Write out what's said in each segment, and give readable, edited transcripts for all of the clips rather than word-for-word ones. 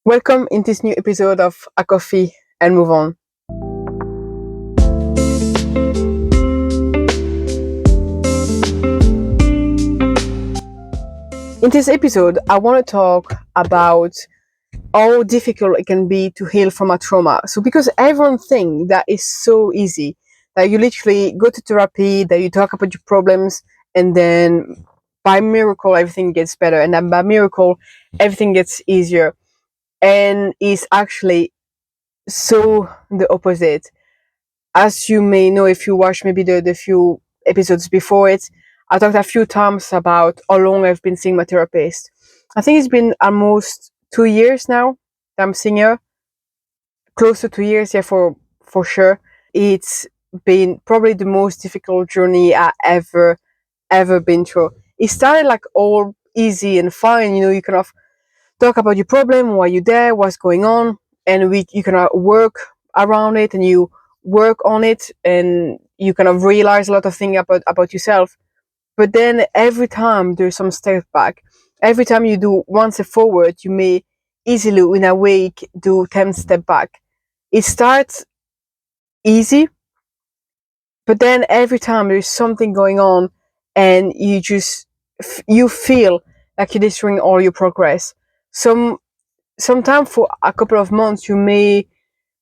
Welcome in this new episode of A Coffee and Move On. In this episode, I want to talk about how difficult it can be to heal from a trauma. So because everyone thinks that is so easy, that you literally go to therapy, that you talk about your problems, and then by miracle everything gets better, and then by miracle everything gets easier. And it's actually so the opposite. As you may know, if you watch maybe the few episodes before it, I talked a few times about how long I've been seeing my therapist. I think it's been almost 2 years now that I'm seeing her. Close to 2 years, yeah, for sure. It's been probably the most difficult journey I ever been through. It started like all easy and fine, you kind of talk about your problem, why you're there, what's going on, and you kind of work around it and you work on it and you kind of realize a lot of things about yourself. But then every time there's some step back, every time you do one step forward, you may easily in a week do 10 step back. It starts easy, but then every time there's something going on and you just you feel like you're destroying all your progress. Sometimes for a couple of months you may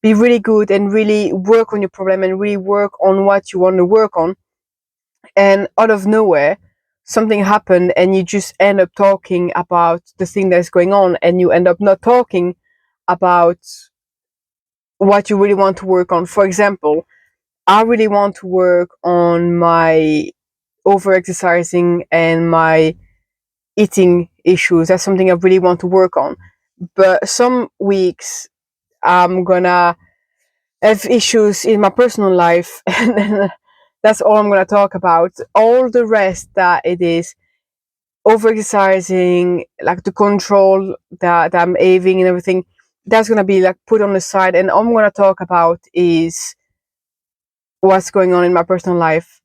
be really good and really work on your problem and really work on what you want to work on, and out of nowhere something happened and you just end up talking about the thing that's going on and you end up not talking about what you really want to work on. For example, I really want to work on my over exercising and my eating issues. That's something I really want to work on, but some weeks I'm gonna have issues in my personal life, and then that's all I'm gonna talk about. All the rest that it is over-exercising, like the control that I'm having and everything, that's gonna be like put on the side, and all I'm gonna talk about is what's going on in my personal life,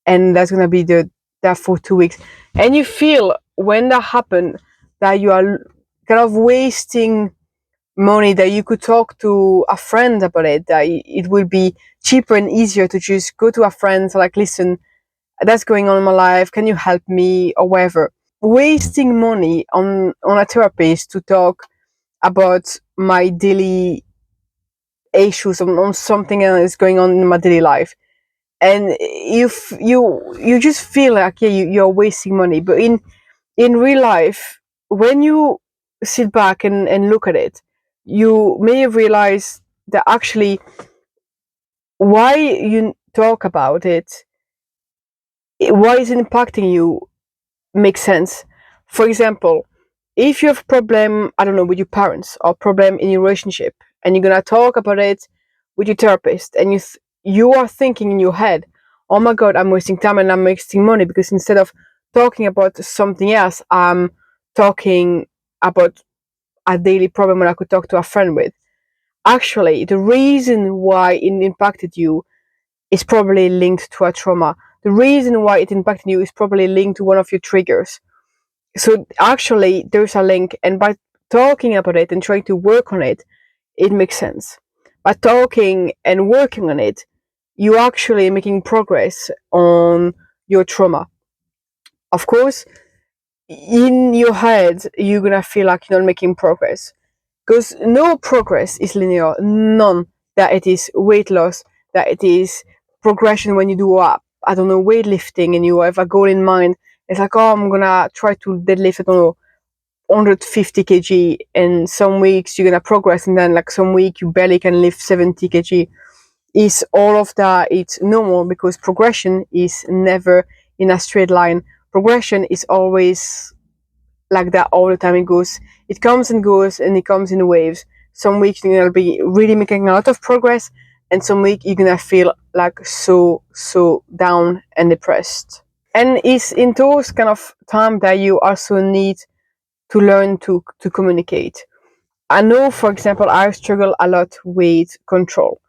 and that's gonna be that for 2 weeks. And you feel when that happen that you are kind of wasting money, that you could talk to a friend about it, that it will be cheaper and easier to just go to a friend, like, listen, that's going on in my life, can you help me, or whatever. Wasting money on a therapist to talk about my daily issues, on something else going on in my daily life, and you just feel like, yeah, you're wasting money. But in real life, when you sit back and look at it, you may realize that actually why you talk about it, why is it impacting you, makes sense. For example, if you have a problem, I don't know, with your parents, or problem in your relationship, and you're gonna talk about it with your therapist, and you are thinking in your head, oh my god, I'm wasting time and I'm wasting money, because instead of talking about something else, I'm talking about a daily problem that I could talk to a friend with. Actually, the reason why it impacted you is probably linked to a trauma. The reason why it impacted you is probably linked to one of your triggers. So actually, there's a link, and by talking about it and trying to work on it, it makes sense. By talking and working on it, you actually making progress on your trauma. Of course, in your head, you're gonna feel like you're not making progress, because no progress is linear. None. That it is weight loss, that it is progression when you do I don't know, weightlifting, and you have a goal in mind. It's like, oh, I'm gonna try to deadlift, I don't know, 150 kg, and some weeks you're gonna progress, and then like some week you barely can lift 70 kg. Is all of that, it's normal, because progression is never in a straight line. Progression is always like that all the time. It comes and goes, and it comes in waves. Some weeks you're gonna be really making a lot of progress, and some week you're gonna feel like so down and depressed. And it's in those kind of time that you also need to learn to communicate. I know, for example, I struggle a lot with control,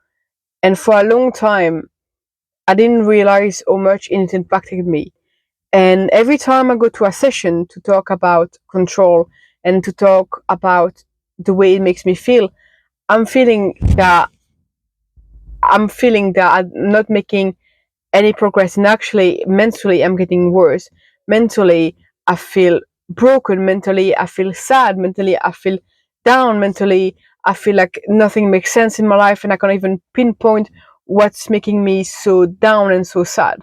and for a long time I didn't realize how much it impacted me. And every time I go to a session to talk about control and to talk about the way it makes me feel, I'm feeling that I'm not making any progress, and actually mentally I'm getting worse. Mentally I feel broken, mentally I feel sad, mentally I feel down, mentally I feel like nothing makes sense in my life, and I can't even pinpoint what's making me so down and so sad.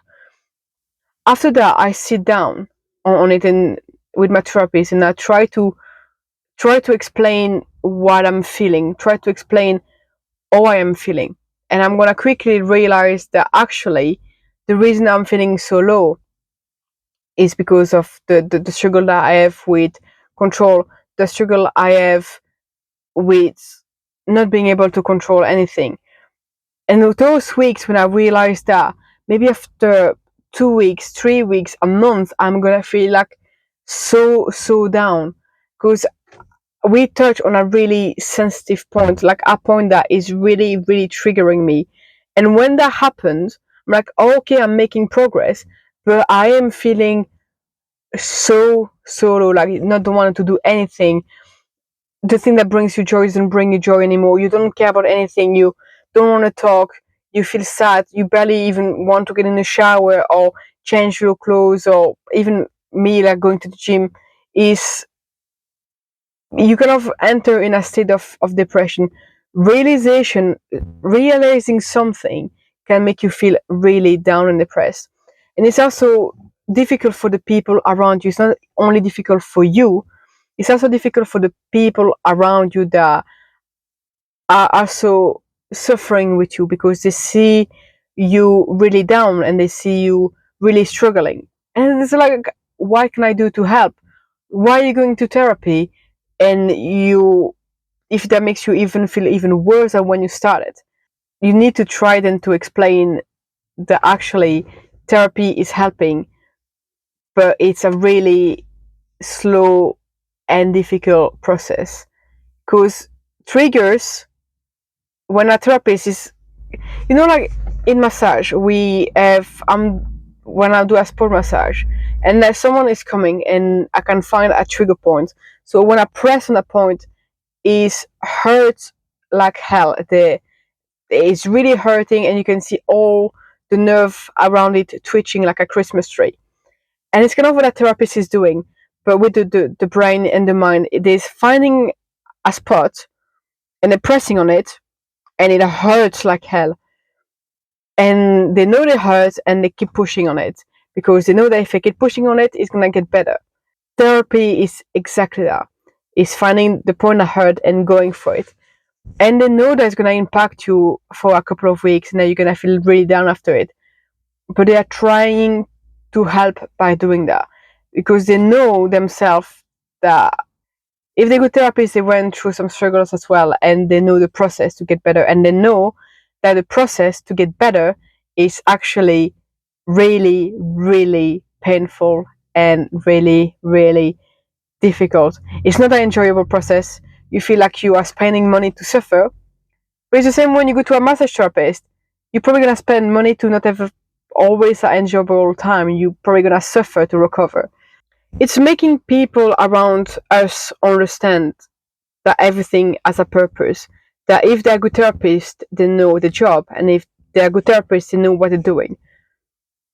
After that, I sit down on it and with my therapist, and I try to explain what I'm feeling, try to explain how I am feeling. And I'm gonna quickly realize that actually the reason I'm feeling so low is because of the struggle that I have with control, the struggle I have with not being able to control anything. And those weeks when I realized that, maybe after 2 weeks, 3 weeks, a month, I'm gonna feel like so down, because we touch on a really sensitive point, like a point that is really triggering me. And when that happens, I'm like, oh, okay, I'm making progress, but I am feeling so low, like not wanting to do anything. The thing that brings you joy doesn't bring you joy anymore. You don't care about anything. You don't want to talk. You feel sad. You barely even want to get in the shower or change your clothes, or even me, like going to the gym, is you kind of enter in a state of depression. Realization, realizing something can make you feel really down and depressed. And it's also difficult for the people around you. It's not only difficult for you, it's also difficult for the people around you that are also suffering with you, because they see you really down and they see you really struggling. And it's like, what can I do to help? Why are you going to therapy? And you, if that makes you even feel even worse than when you started, you need to try then to explain that actually therapy is helping, but it's a really slow and difficult process. Because triggers, when a therapist is, like in massage, we have, when I do a sport massage, and that someone is coming and I can find a trigger point. So when I press on a point, it hurts like hell. It's really hurting, and you can see all the nerve around it twitching like a Christmas tree. And it's kind of what a therapist is doing, but with the brain and the mind. It is finding a spot and then pressing on it, and it hurts like hell. And they know it hurts, and they keep pushing on it because they know that if they keep pushing on it, it's gonna get better. Therapy is exactly that. It's finding the point of hurt and going for it. And they know that it's gonna impact you for a couple of weeks, and then you're gonna feel really down after it. But they are trying to help by doing that, because they know themselves that if they go therapists, they went through some struggles as well, and they know the process to get better, and they know that the process to get better is actually really painful and really difficult. It's not an enjoyable process. You feel like you are spending money to suffer, but it's the same when you go to a massage therapist. You're probably gonna spend money to not have always an enjoyable time. You're probably gonna suffer to recover. It's making people around us understand that everything has a purpose. That if they're a good therapist, they know the job, and if they're a good therapist, they know what they're doing.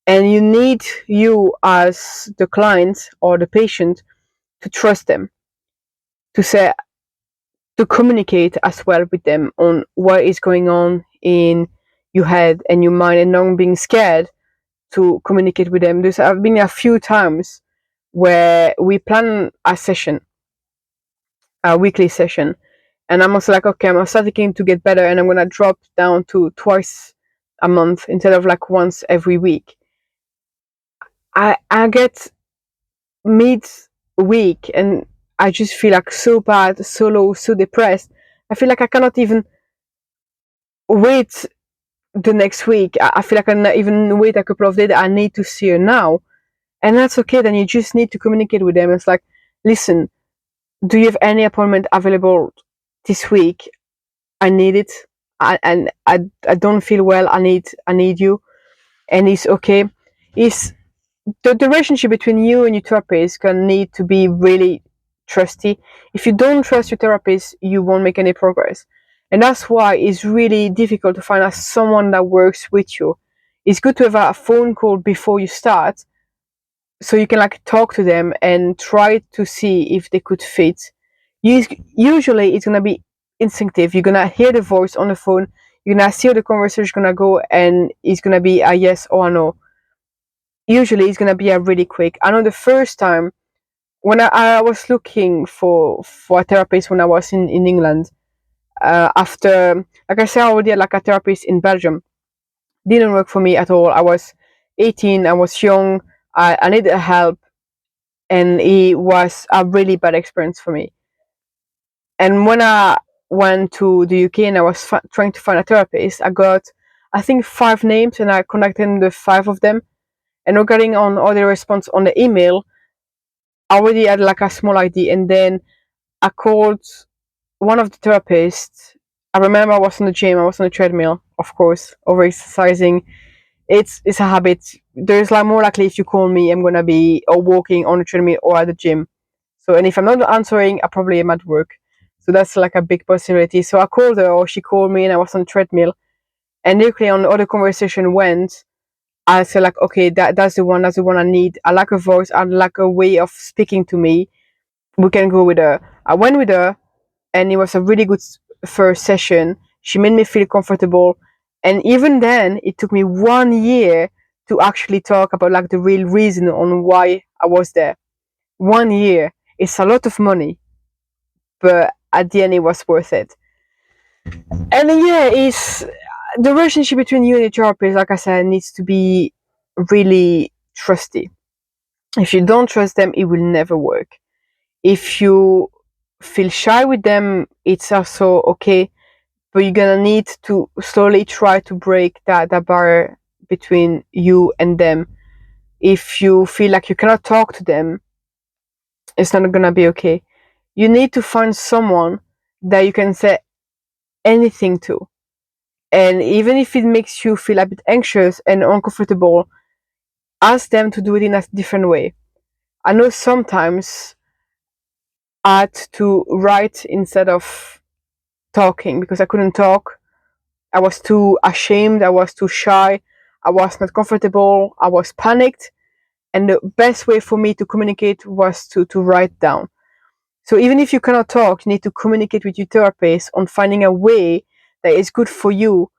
And you need, you as the client or the patient, to trust them, to say, to communicate as well with them on what is going on in your head and your mind, and not being scared to communicate with them. There's have been a few times where we plan a session, a weekly session, and I'm also like, okay, I'm starting to get better, and I'm gonna drop down to twice a month instead of like once every week. I get mid week, and I just feel like so bad, so low, so depressed. I feel like I cannot even wait the next week. I feel like I cannot even wait a couple of days. I need to see her now, and that's okay. Then you just need to communicate with them. It's like, listen, do you have any appointment available this week? I need it. I don't feel well. I need you, and it's okay. It's the relationship between you and your therapist can need to be really trusty. If you don't trust your therapist, you won't make any progress. And that's why it's really difficult to find out someone that works with you. It's good to have a phone call before you start so you can like talk to them and try to see if they could fit. Usually it's gonna be instinctive. You're gonna hear the voice on the phone, you're gonna see how the conversation is gonna go, and it's gonna be a yes or a no. Usually it's gonna be a really quick. I know the first time when I was looking for a therapist when I was in England, after like I said I already had like a therapist in Belgium. Didn't work for me at all. I was 18, I was young, I needed help, and it was a really bad experience for me. And when I went to the UK and I was trying to find a therapist, I got, I think, 5 names, and I contacted the 5 of them. And regarding on all the response on the email, I already had like a small idea. And then I called one of the therapists. I remember I was on the gym, I was on the treadmill, of course, over exercising. It's a habit. There's like more likely if you call me, I'm gonna be or walking on the treadmill or at the gym. So, and if I'm not answering, I probably am at work. So that's like a big possibility. So I called her, or she called me, and I was on the treadmill. And literally, on the other conversation went, I said like, okay, that's the one. That's the one I need. I like her voice. I like a way of speaking to me. We can go with her. I went with her, and it was a really good first session. She made me feel comfortable, and even then, it took me 1 year to actually talk about like the real reason on why I was there. 1 year. It's a lot of money, but at the end, it was worth it. And yeah, it's the relationship between you and your therapist. Like I said, needs to be really trusty. If you don't trust them, it will never work. If you feel shy with them, it's also okay, but you're gonna need to slowly try to break that barrier between you and them. If you feel like you cannot talk to them, it's not gonna be okay. You need to find someone that you can say anything to. And even if it makes you feel a bit anxious and uncomfortable, ask them to do it in a different way. I know sometimes I had to write instead of talking because I couldn't talk. I was too ashamed, I was too shy, I was not comfortable, I was panicked. And the best way for me to communicate was to write down. So even if you cannot talk, you need to communicate with your therapist on finding a way that is good for you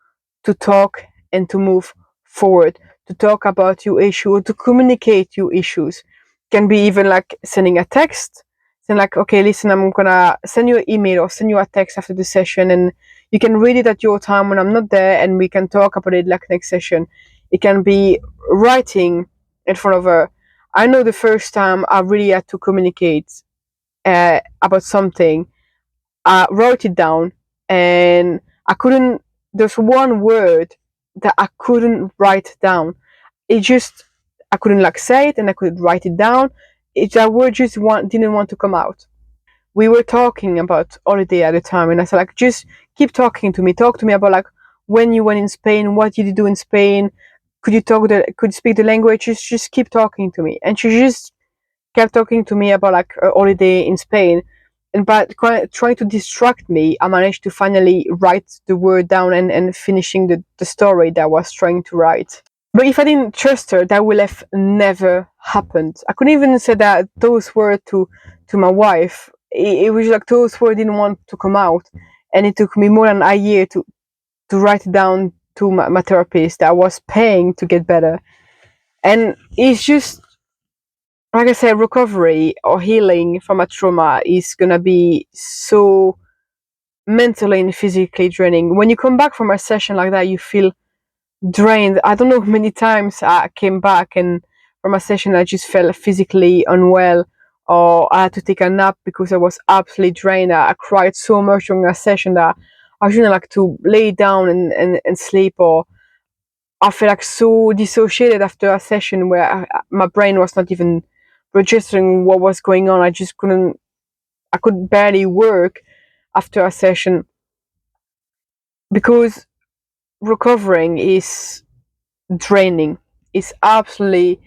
to talk and to move forward, to talk about your issue, or to communicate your issues. Can be even like sending a text, saying like, okay, listen, I'm gonna send you an email or send you a text after the session, and you can read it at your time when I'm not there, and we can talk about it like next session. It can be writing in front of her. I know the first time I really had to communicate about something, I wrote it down, and I couldn't. There's one word that I couldn't write down. It just I couldn't like say it, and I couldn't write it down. That word just didn't want to come out. We were talking about holiday at the time, and I said like, just keep talking to me. Talk to me about like when you went in Spain, what did you do in Spain? Could you speak the language? Just keep talking to me. And she just kept talking to me about like a holiday in Spain. And by trying to distract me, I managed to finally write the word down and finishing the story that I was trying to write. But if I didn't trust her, that would have never happened. I couldn't even say that those words to my wife. It was like those words didn't want to come out. And it took me more than a year to write it down to my therapist that I was paying to get better. And it's just like I said, recovery or healing from a trauma is gonna be so mentally and physically draining. When you come back from a session like that, you feel drained. I don't know how many times I came back and from a session I just felt physically unwell, or I had to take a nap because I was absolutely drained. I cried so much during a session that I was like to lay down and sleep, or I feel like so dissociated after a session where my brain was not even registering what was going on. I just couldn't, I could barely work after a session because recovering is draining. It's absolutely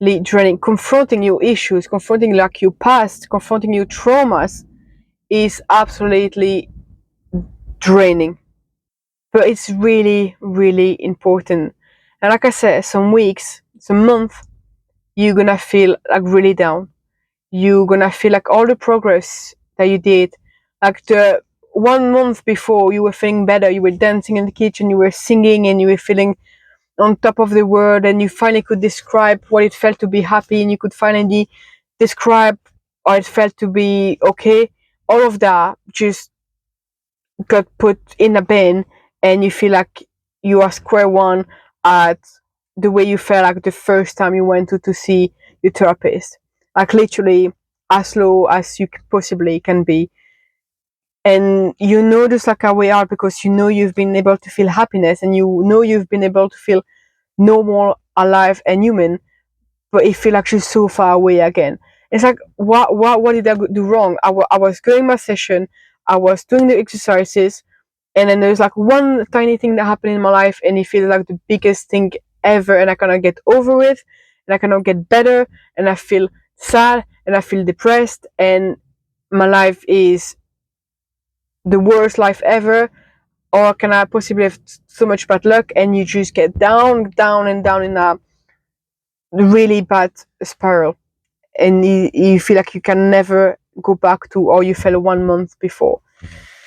absolutely draining. Confronting your issues, confronting like your past, confronting your traumas is absolutely draining. But it's really, really important. And like I said, some weeks, some months, you're gonna feel like really down. You're gonna feel like all the progress that you did, like the 1 month before you were feeling better, you were dancing in the kitchen, you were singing, and you were feeling on top of the world, and you finally could describe what it felt to be happy, and you could finally describe how it felt to be okay. All of that just got put in a bin, and you feel like you are square one at the way you felt like the first time you went to see your therapist, like literally as low as you possibly can be. And you know just like a way out, because you know you've been able to feel happiness, and you know you've been able to feel normal, alive, and human. But it feels like you're so far away again. It's like, what did I do wrong? I was going my session, I was doing the exercises, and then there's like one tiny thing that happened in my life, and it feels like the biggest thing ever, and I cannot get over it, and I cannot get better, and I feel sad, and I feel depressed, and my life is the worst life ever. Or can I possibly have so much bad luck, and you just get down, down, and down in a really bad spiral, and you feel like you can never go back to how you felt 1 month before.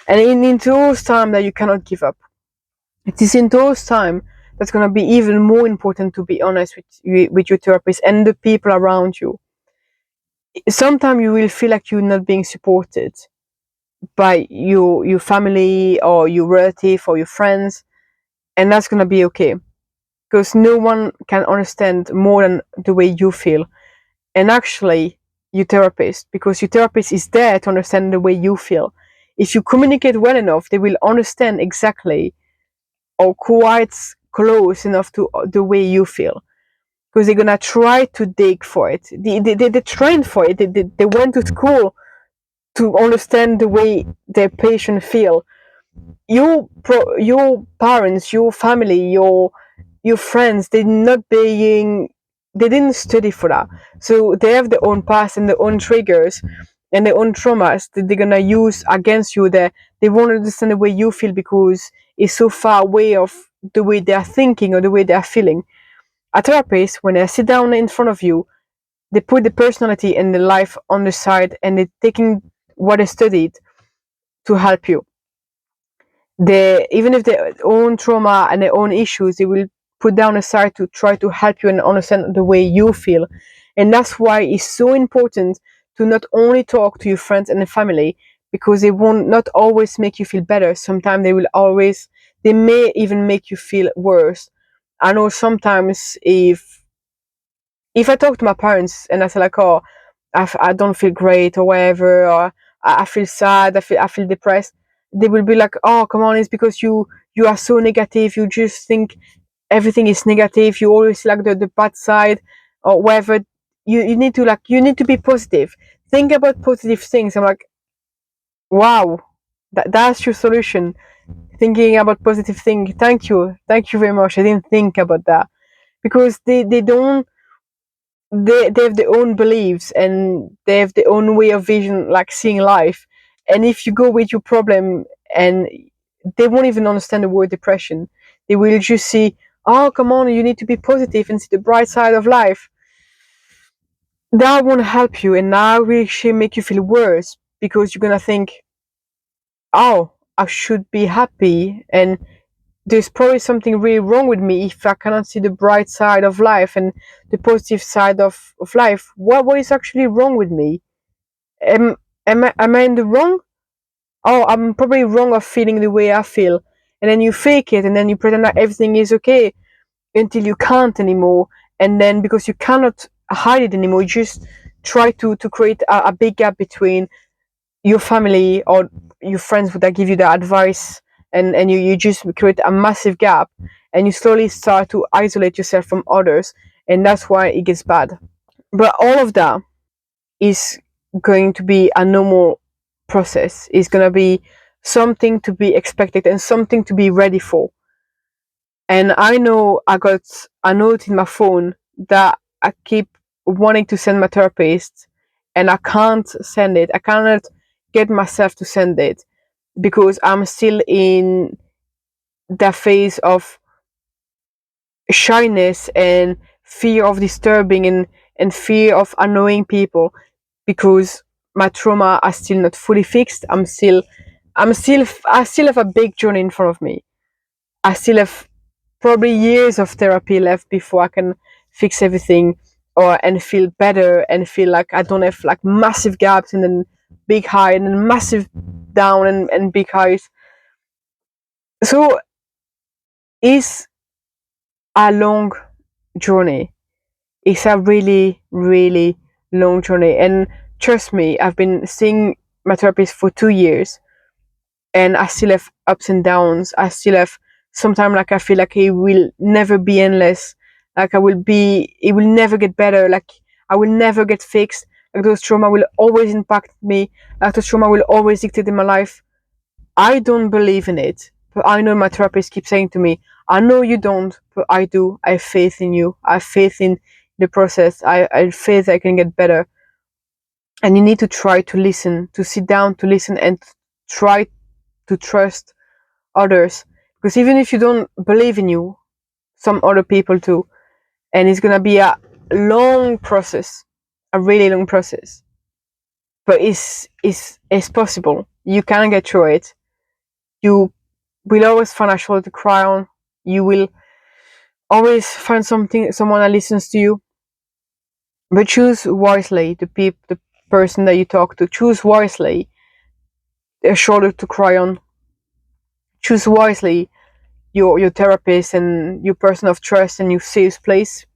And in those times that you cannot give up, it is in those times that's going to be even more important to be honest with your therapist and the people around you. Sometimes you will feel like you're not being supported by your family or your relative or your friends, and that's going to be okay, because no one can understand more than the way you feel. And actually, your therapist, because your therapist is there to understand the way you feel. If you communicate well enough, they will understand exactly, or quite close enough to the way you feel, because they're gonna try to dig for it. They trained for it. They went to school to understand the way their patient feel. Your parents, your family, your friends, they didn't study for that, so they have their own past and their own triggers and their own traumas that they're gonna use against you. That they won't understand the way you feel, because it's so far away of the way they are thinking or the way they are feeling. A therapist, when they sit down in front of you, they put the personality and the life on the side, and they're taking what they studied to help you. They, even if their own trauma and their own issues, they will put down aside to try to help you and understand the way you feel. And that's why it's so important to not only talk to your friends and the family, because they won't not always make you feel better. Sometimes they may even make you feel worse. I know sometimes if I talk to my parents and I say like, oh, I don't feel great or whatever, or I feel sad, I feel depressed, they will be like, oh, come on, it's because you are so negative. You just think everything is negative. You always like the bad side or whatever. You need to you need to be positive. Think about positive things. I'm like, wow, that's your solution. Thinking about positive things. Thank you very much. I didn't think about that, because they don't they have their own beliefs and they have their own way of vision, like seeing life. And if you go with your problem, and they won't even understand the word depression, they will just see, oh, come on, you need to be positive and see the bright side of life. That won't help you, and that will actually make you feel worse, because you're gonna think, oh, I should be happy, and there's probably something really wrong with me if I cannot see the bright side of life and the positive side of life. What is actually wrong with me? Am I in the wrong? Oh, I'm probably wrong of feeling the way I feel. And then you fake it, and then you pretend that everything is okay until you can't anymore. And then because you cannot hide it anymore, you just try to create a big gap between your family or your friends that give you the advice, and you just create a massive gap, and you slowly start to isolate yourself from others, and that's why it gets bad. But all of that is going to be a normal process. It's going to be something to be expected and something to be ready for. And I know I got a note in my phone that I keep wanting to send my therapist, and I can't send it. I cannot get myself to send it because I'm still in that phase of shyness and fear of disturbing and fear of annoying people, because my trauma are still not fully fixed. I still have a big journey in front of me. I still have probably years of therapy left before I can fix everything, or and feel better and feel like I don't have like massive gaps and then big high and then massive down and big highs. So it's a long journey. It's a really, really long journey. And trust me, I've been seeing my therapist for 2 years, and I still have ups and downs. I still have sometimes like I feel like it will never be endless. Like it will never get better. Like I will never get fixed. Like those trauma will always impact me. Like those trauma will always dictate in my life. I don't believe in it, but I know my therapist keeps saying to me, I know you don't, but I do. I have faith in you. I have faith in the process. I have faith I can get better. And you need to try to listen, to sit down, to listen, and try to trust others. Because even if you don't believe in you, some other people do. And it's going to be a long process, a really long process. But it's possible. You can get through it. You will always find a shoulder to cry on. You will always find someone that listens to you. But choose wisely the person that you talk to. Choose wisely a shoulder to cry on. Choose wisely your therapist and your person of trust and your safe place.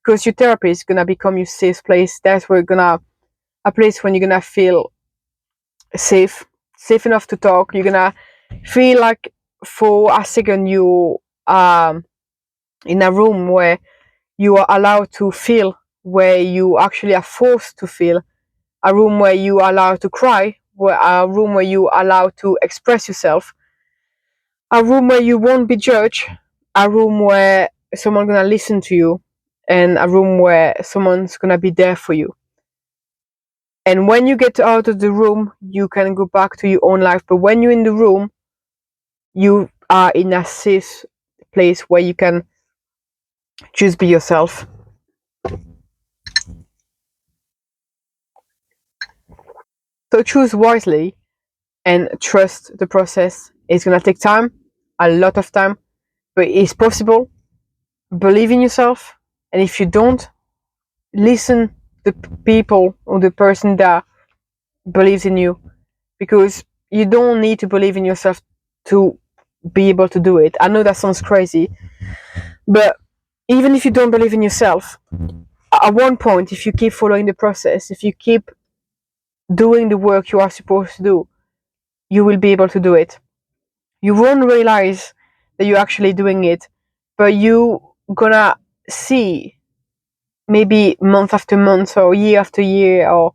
Because your therapist is gonna become your safe place. That's where you're gonna a place when you're gonna feel safe, safe enough to talk. You're gonna feel like for a second you in a room where you are allowed to feel, where you actually are forced to feel, a room where you are allowed to cry, where a room where you are allowed to express yourself, a room where you won't be judged, a room where someone's gonna listen to you, and a room where someone's gonna be there for you. And when you get out of the room, you can go back to your own life. But when you're in the room, you are in a safe place where you can just be yourself. So choose wisely and trust the process. It's gonna take time, a lot of time, but it's possible. Believe in yourself, and if you don't, listen to people or the person that believes in you, because you don't need to believe in yourself to be able to do it. I know that sounds crazy, but even if you don't believe in yourself, at one point, if you keep following the process, if you keep doing the work you are supposed to do, you will be able to do it. You won't realize that you're actually doing it, but you gonna see maybe month after month or year after year or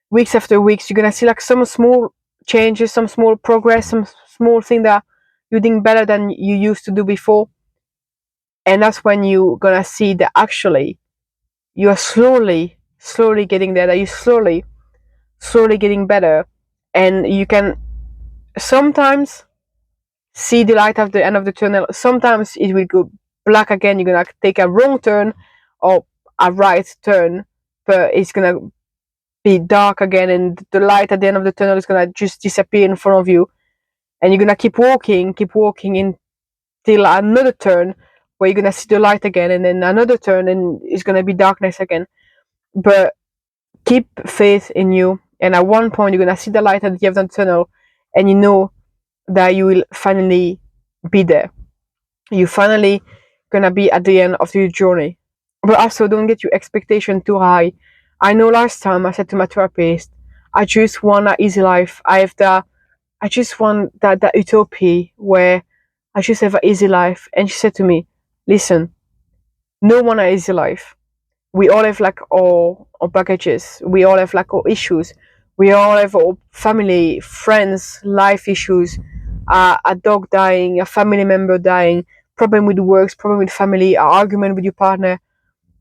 weeks after weeks, you're gonna see like some small changes, some small progress, some small thing that you're doing better than you used to do before. And that's when you're gonna see that actually you are slowly getting there, that you're slowly getting better. And you can sometimes see the light at the end of the tunnel. Sometimes it will go black again. You're gonna take a wrong turn or a right turn, but it's gonna be dark again, and the light at the end of the tunnel is gonna just disappear in front of you. And you're gonna keep walking until another turn where you're gonna see the light again, and then another turn, and it's gonna be darkness again. But keep faith in you, and at one point you're gonna see the light at the end of the tunnel, and you know that you will finally be there. You finally gonna be at the end of your journey. But also don't get your expectation too high. I know last time I said to my therapist, I just want an easy life. I just want that utopia where I just have an easy life. And she said to me, listen, no one has an easy life. We all have like our baggages. We all have like our issues. We all have our family, friends, life issues. A dog dying, a family member dying, problem with works, problem with family, an argument with your partner.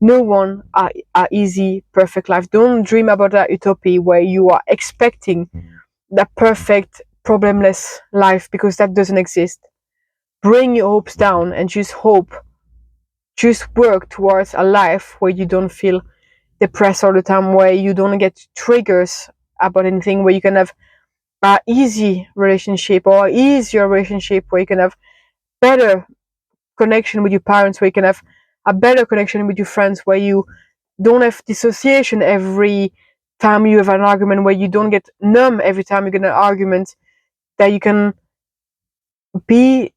no one a easy, perfect life. Don't dream about that utopia where you are expecting the perfect, problemless life, because that doesn't exist. Bring your hopes down and just hope. Just work towards a life where you don't feel depressed all the time, where you don't get triggers about anything, where you can have a easy relationship or easier relationship, where you can have better connection with your parents, where you can have a better connection with your friends, where you don't have dissociation every time you have an argument, where you don't get numb every time you get an argument, that you can be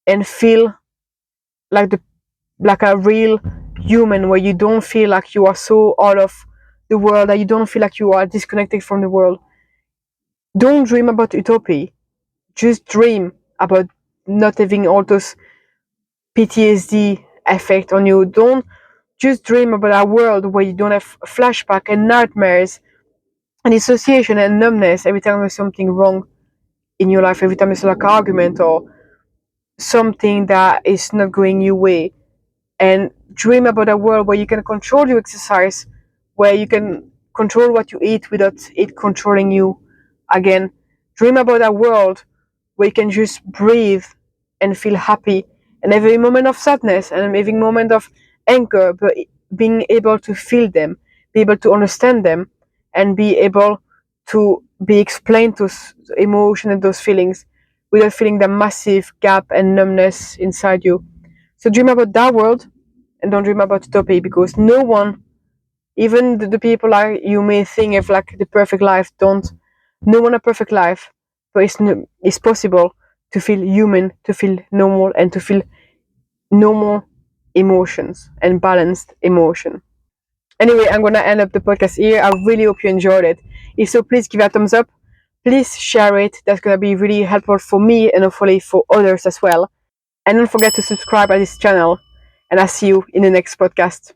and feel like the like a real human, where you don't feel like you are so out of the world, that you don't feel like you are disconnected from the world. Don't dream about utopia. Just dream about not having all those PTSD effect on you. Don't just dream about a world where you don't have flashback and nightmares and dissociation and numbness every time there's something wrong in your life, every time there's like an argument or something that is not going your way. And dream about a world where you can control your exercise, where you can control what you eat without it controlling you again. Dream about a world where you can just breathe and feel happy, and every moment of sadness and every moment of anger, but being able to feel them, be able to understand them, and be able to be explained those emotions and those feelings without feeling the massive gap and numbness inside you. So dream about that world, and don't dream about utopia, because no one, even the people like you may think of like the perfect life, don't. No one a perfect life, but it's possible to feel human, to feel normal, and to feel normal emotions and balanced emotion. Anyway, I'm gonna end up the podcast here. I really hope you enjoyed it. If so, please give it a thumbs up. Please share it. That's gonna be really helpful for me and hopefully for others as well. And don't forget to subscribe to this channel. And I'll see you in the next podcast.